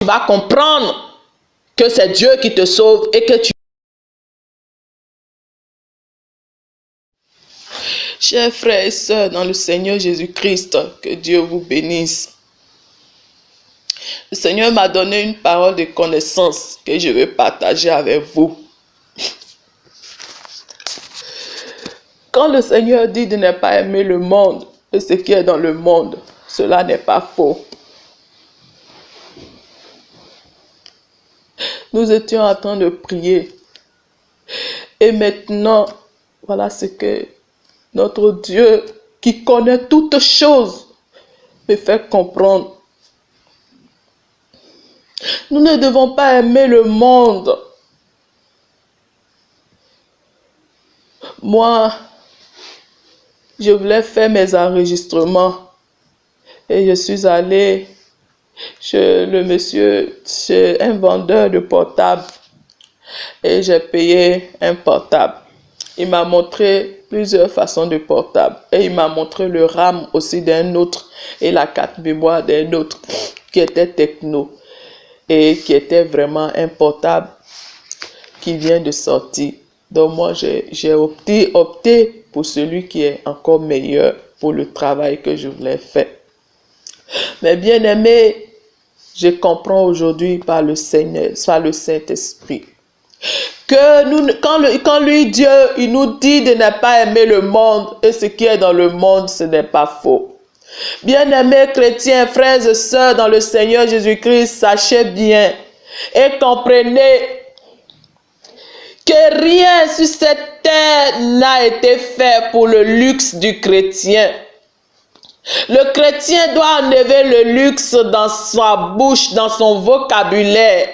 vas comprendre que c'est Dieu qui te sauve et que tu... Chers frères et sœurs dans le Seigneur Jésus-Christ, que Dieu vous bénisse. Le Seigneur m'a donné une parole de connaissance que je vais partager avec vous. Quand le Seigneur dit de ne pas aimer le monde et ce qui est dans le monde, cela n'est pas faux. Nous étions en train de prier. Et maintenant, voilà ce que notre Dieu, qui connaît toutes choses, me fait comprendre. Nous ne devons pas aimer le monde. Moi, je voulais faire mes enregistrements et je suis allée chez le monsieur, chez un vendeur de portables, et j'ai payé un portable. Il m'a montré plusieurs façons de portable et il m'a montré le RAM aussi d'un autre et la carte mémoire d'un autre qui était techno et qui était vraiment un portable qui vient de sortir. Donc moi j'ai opté pour celui qui est encore meilleur pour le travail que je voulais faire. Mais bien aimé, je comprends aujourd'hui par le Seigneur, par le Saint-Esprit, que nous, quand lui Dieu, il nous dit de ne pas aimer le monde et ce qui est dans le monde, ce n'est pas faux. Bien-aimés chrétiens, frères et sœurs dans le Seigneur Jésus-Christ, sachez bien et comprenez que rien sur cette terre n'a été fait pour le luxe du chrétien. Le chrétien doit enlever le luxe dans sa bouche, dans son vocabulaire.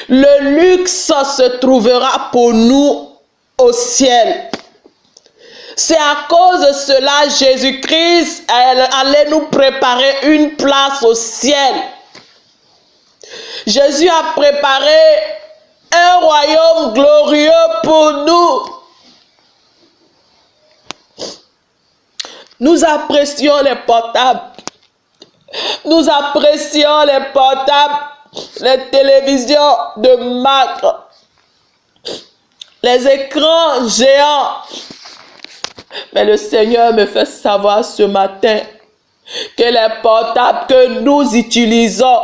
Le luxe se trouvera pour nous au ciel. C'est à cause de cela Jésus-Christ allait nous préparer une place au ciel. Jésus a préparé un royaume glorieux pour nous. Nous apprécions les portables. Nous apprécions les portables, les télévisions de marque, les écrans géants. Mais le Seigneur me fait savoir ce matin que les portables que nous utilisons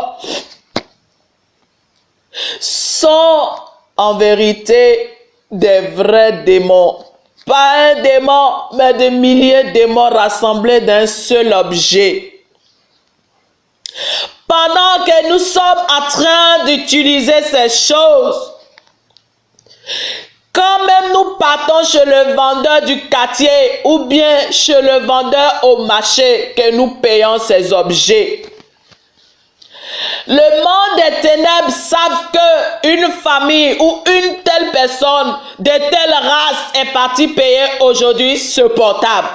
sont en vérité des vrais démons. Pas un démon, mais des milliers de démons rassemblés d'un seul objet. Pendant que nous sommes en train d'utiliser ces choses, quand même nous partons chez le vendeur du quartier ou bien chez le vendeur au marché que nous payons ces objets, le monde des ténèbres savent qu'une famille ou une telle personne de telle race est partie payer aujourd'hui ce portable.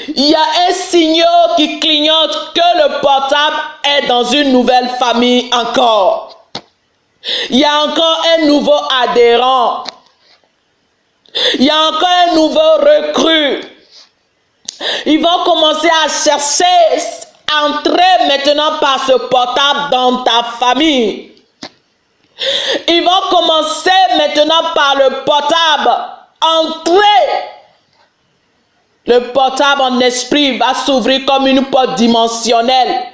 Il y a un signal qui clignote que le portable est dans une nouvelle famille encore. Il y a encore un nouveau adhérent. Il y a encore un nouveau recrue. Ils vont commencer à chercher, entrer maintenant par ce portable dans ta famille. Ils vont commencer maintenant par le portable, entrer. Le portable en esprit va s'ouvrir comme une porte dimensionnelle.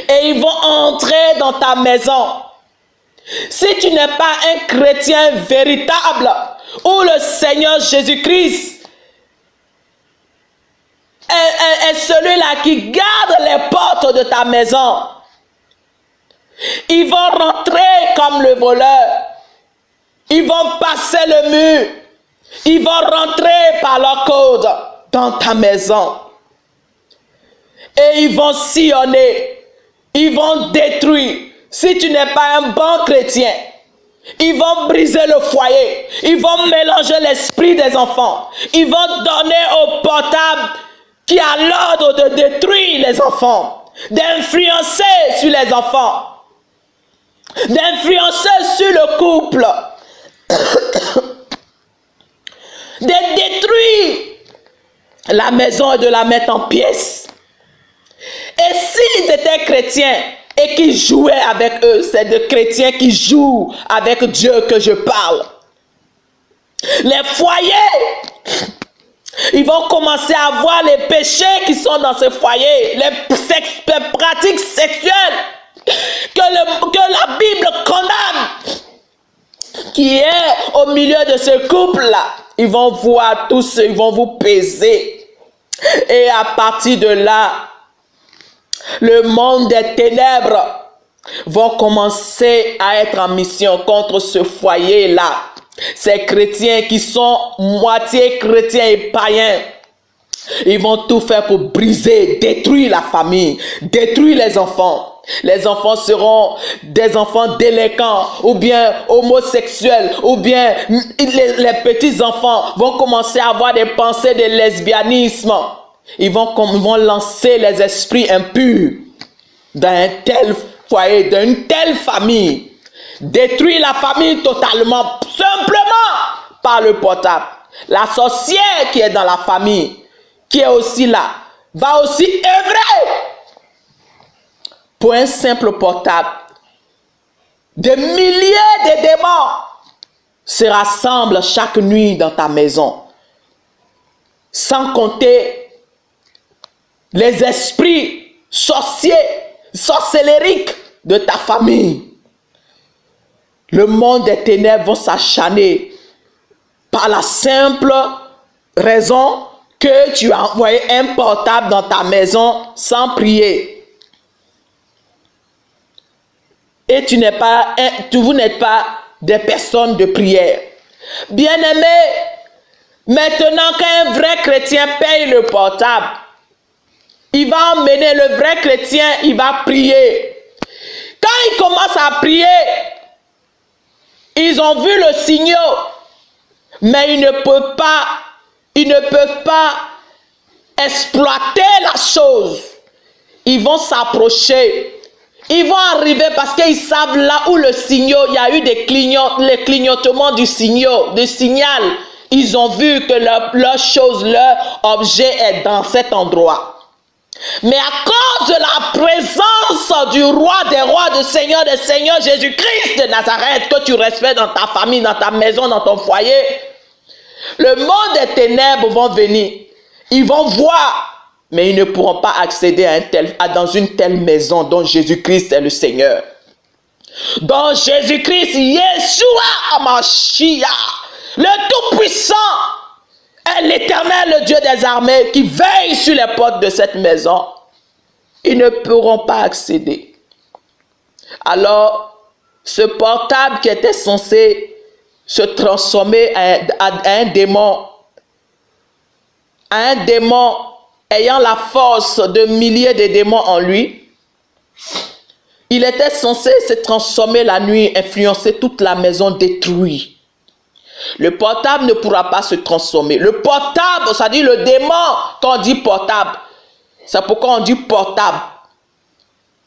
Et ils vont entrer dans ta maison. Si tu n'es pas un chrétien véritable, où le Seigneur Jésus-Christ est celui-là qui garde les portes de ta maison, ils vont rentrer comme le voleur. Ils vont passer le mur. Ils vont rentrer par leur code dans ta maison. Et ils vont sillonner. Ils vont détruire. Si tu n'es pas un bon chrétien, ils vont briser le foyer. Ils vont mélanger l'esprit des enfants. Ils vont donner au portable qui a l'ordre de détruire les enfants, d'influencer sur les enfants, d'influencer sur le couple, de détruire la maison et de la mettre en pièces. Et s'ils étaient chrétiens et qu'ils jouaient avec eux, c'est de chrétiens qui jouent avec Dieu que je parle. Les foyers, ils vont commencer à voir les péchés qui sont dans ces foyers, les pratiques sexuelles que la Bible condamne, qui est au milieu de ce couple-là. Ils vont voir tout ça, ils vont vous peser. Et à partir de là, le monde des ténèbres va commencer à être en mission contre ce foyer-là. Ces chrétiens qui sont moitié chrétiens et païens, ils vont tout faire pour briser, détruire la famille, détruire les enfants. Les enfants seront des enfants délinquants ou bien homosexuels ou bien les petits-enfants vont commencer à avoir des pensées de lesbianisme. Ils vont lancer les esprits impurs dans un tel foyer, dans une telle famille. Détruire la famille totalement, simplement par le portable. La sorcière qui est dans la famille, qui est aussi là, va aussi œuvrer pour un simple portable. Des milliers de démons se rassemblent chaque nuit dans ta maison. Sans compter les esprits sorciers, sorcellériques de ta famille. Le monde des ténèbres va s'acharner par la simple raison que tu as envoyé un portable dans ta maison sans prier. Et vous n'êtes pas des personnes de prière. Bien-aimés, maintenant qu'un vrai chrétien paye le portable, il va emmener le vrai chrétien, il va prier. Quand il commence à prier, ils ont vu le signal, mais ils ne peuvent pas exploiter la chose. Ils vont s'approcher. Ils vont arriver parce qu'ils savent là où le signal, il y a eu les clignotements du signal. Ils ont vu que leur chose, leur objet est dans cet endroit. Mais à cause de la présence du roi des rois, du Seigneur des seigneurs, Jésus-Christ de Nazareth, que tu respectes dans ta famille, dans ta maison, dans ton foyer, le monde des ténèbres vont venir. Ils vont voir. Mais ils ne pourront pas accéder dans une telle maison dont Jésus-Christ est le Seigneur. Dont Jésus-Christ, Yeshua Hamashiach, le Tout-Puissant, est l'Éternel, le Dieu des armées, qui veille sur les portes de cette maison. Ils ne pourront pas accéder. Alors, ce portable qui était censé se transformer à un démon ayant la force de milliers de démons en lui, il était censé se transformer la nuit, influencer toute la maison, détruire. Le portable ne pourra pas se transformer. Le portable, ça dit le démon, quand on dit portable, c'est pourquoi on dit portable.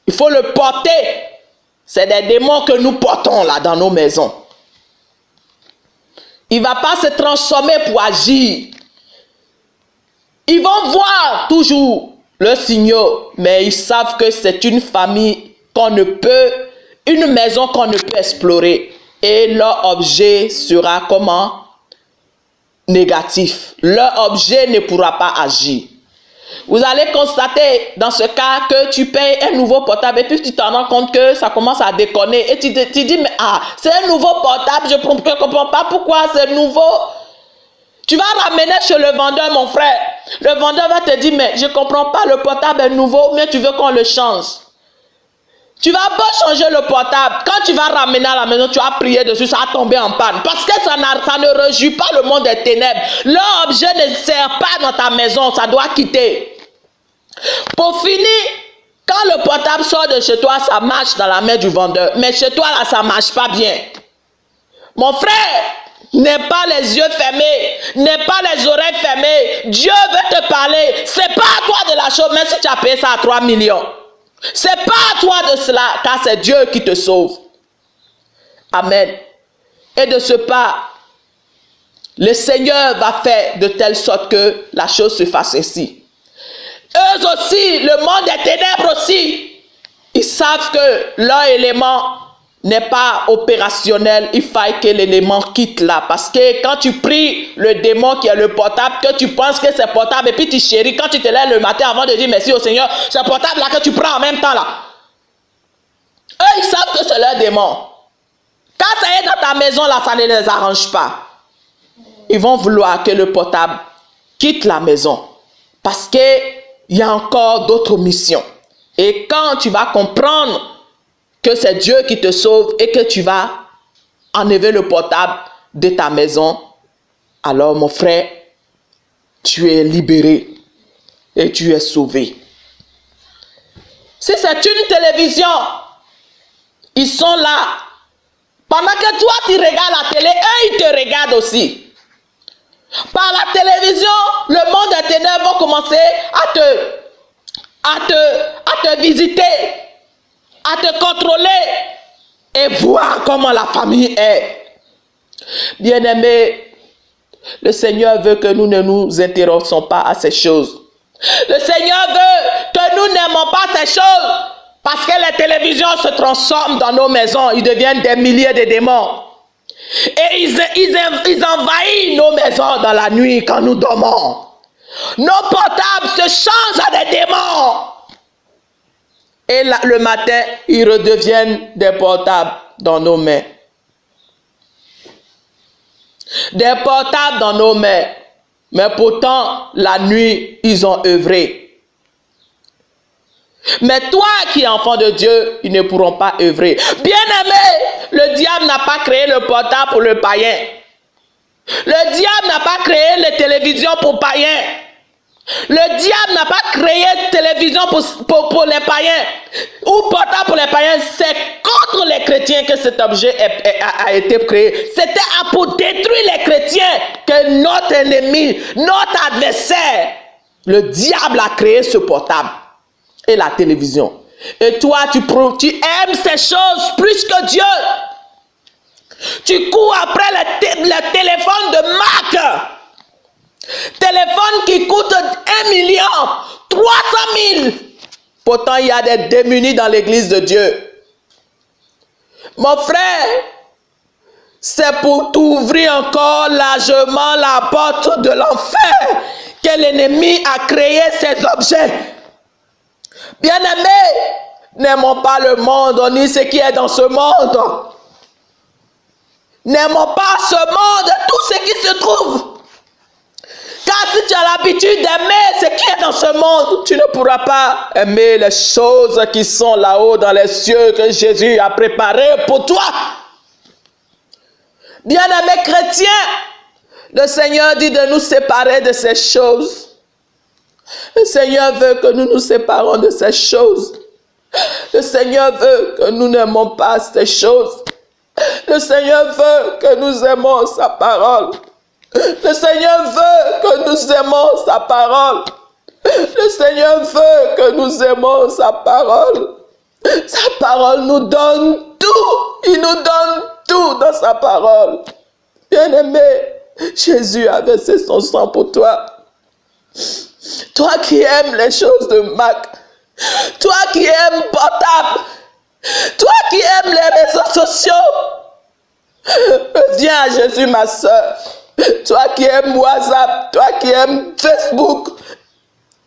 Il faut le porter. C'est des démons que nous portons là dans nos maisons. Il ne va pas se transformer pour agir. Ils vont voir toujours le signal, mais ils savent que c'est une famille une maison qu'on ne peut explorer. Et leur objet sera comment? Négatif. Leur objet ne pourra pas agir. Vous allez constater dans ce cas que tu payes un nouveau portable et puis tu t'en rends compte que ça commence à déconner. Et tu dis, mais c'est un nouveau portable, je ne comprends pas pourquoi c'est nouveau. Tu vas ramener chez le vendeur, mon frère. Le vendeur va te dire, mais je ne comprends pas, le portable est nouveau, mais tu veux qu'on le change. Tu vas pas changer le portable. Quand tu vas ramener à la maison, tu vas prier dessus, ça va tomber en panne. Parce que ça ne réjouit pas le monde des ténèbres. Leur objet ne sert pas dans ta maison, ça doit quitter. Pour finir, quand le portable sort de chez toi, ça marche dans la main du vendeur. Mais chez toi, là, ça ne marche pas bien. Mon frère, n'aie pas les yeux fermés, n'aie pas les oreilles fermées. Dieu veut te parler. C'est pas à toi de la chose, même si tu as payé ça à 3 millions. C'est pas à toi de cela, car c'est Dieu qui te sauve. Amen. Et de ce pas, le Seigneur va faire de telle sorte que la chose se fasse ainsi. eux aussi, le monde des ténèbres aussi, ils savent que leur élément n'est pas opérationnel. Il faille que l'élément quitte là. Parce que quand tu pries le démon qui est le portable, que tu penses que c'est portable, et puis tu chéris, quand tu te lèves le matin avant de dire merci au Seigneur, c'est portable là que tu prends en même temps là. Eux, ils savent que c'est leur démon. Quand ça est dans ta maison là, ça ne les arrange pas. Ils vont vouloir que le portable quitte la maison. Parce qu'il y a encore d'autres missions. Et quand tu vas comprendre que c'est Dieu qui te sauve et que tu vas enlever le portable de ta maison, alors mon frère, tu es libéré et tu es sauvé. Si c'est une télévision, ils sont là. Pendant que toi tu regardes la télé, eux ils te regardent aussi. Par la télévision, le monde des ténèbres va commencer à te visiter, à te contrôler et voir comment la famille est. Bien-aimés, le Seigneur veut que nous ne nous intéressons pas à ces choses. Le Seigneur veut que nous n'aimons pas ces choses parce que les télévisions se transforment dans nos maisons. Ils deviennent des milliers de démons. Et ils envahissent nos maisons dans la nuit quand nous dormons. Nos portables se changent à des démons. Et le matin, ils redeviennent des portables dans nos mains. Des portables dans nos mains. Mais pourtant, la nuit, ils ont œuvré. Mais toi qui es enfant de Dieu, ils ne pourront pas œuvrer. Bien-aimé, le diable n'a pas créé le portable pour le païen. Le diable n'a pas créé les télévisions pour païens. Le diable n'a pas créé télévision pour les païens ou portable pour les païens. C'est contre les chrétiens que cet objet a été créé. C'était pour détruire les chrétiens que notre ennemi, notre adversaire, le diable a créé ce portable et la télévision. Et toi, tu aimes ces choses plus que Dieu. Tu cours après le téléphone de marque. Téléphone qui coûte 1 300 000. Pourtant, il y a des démunis dans l'église de Dieu. Mon frère, c'est pour t'ouvrir encore largement la porte de l'enfer que l'ennemi a créé ces objets. Bien-aimés, n'aimons pas le monde ni ce qui est dans ce monde. N'aimons pas ce monde, tout ce qui se trouve. Car si tu as l'habitude d'aimer ce qui est dans ce monde, tu ne pourras pas aimer les choses qui sont là-haut dans les cieux que Jésus a préparées pour toi. Bien-aimés chrétiens, le Seigneur dit de nous séparer de ces choses. Le Seigneur veut que nous nous séparions de ces choses. Le Seigneur veut que nous n'aimons pas ces choses. Le Seigneur veut que nous aimons sa parole. Le Seigneur veut que nous aimons sa parole. Le Seigneur veut que nous aimons sa parole. Sa parole nous donne tout. Il nous donne tout dans sa parole. Bien-aimé, Jésus a versé son sang pour toi. Toi qui aimes les choses de Mac. Toi qui aimes portable. Toi qui aimes les réseaux sociaux. Viens à Jésus, ma soeur. Toi qui aimes WhatsApp, toi qui aimes Facebook,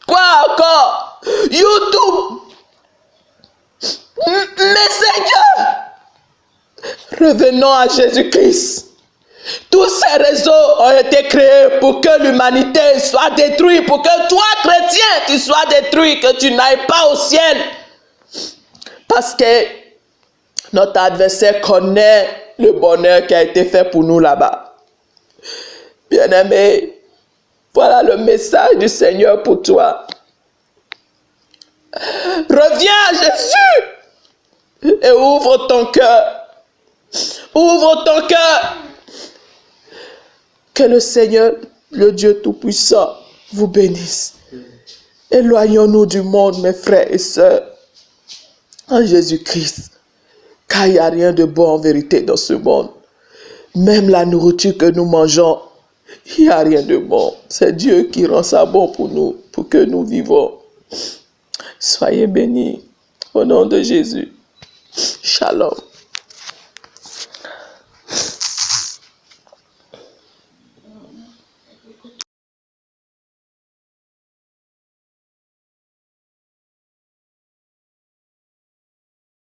quoi encore? YouTube, Messenger. Revenons à Jésus-Christ. Tous ces réseaux ont été créés pour que l'humanité soit détruite, pour que toi, chrétien, tu sois détruit, que tu n'ailles pas au ciel. Parce que notre adversaire connaît le bonheur qui a été fait pour nous là-bas. Bien-aimé, voilà le message du Seigneur pour toi. Reviens à Jésus et ouvre ton cœur. Ouvre ton cœur. Que le Seigneur, le Dieu Tout-Puissant, vous bénisse. Éloignons-nous du monde, mes frères et sœurs, en Jésus-Christ. Car il n'y a rien de bon en vérité dans ce monde. Même la nourriture que nous mangeons, il n'y a rien de bon. C'est Dieu qui rend ça bon pour nous, pour que nous vivons. Soyez bénis. Au nom de Jésus. Shalom.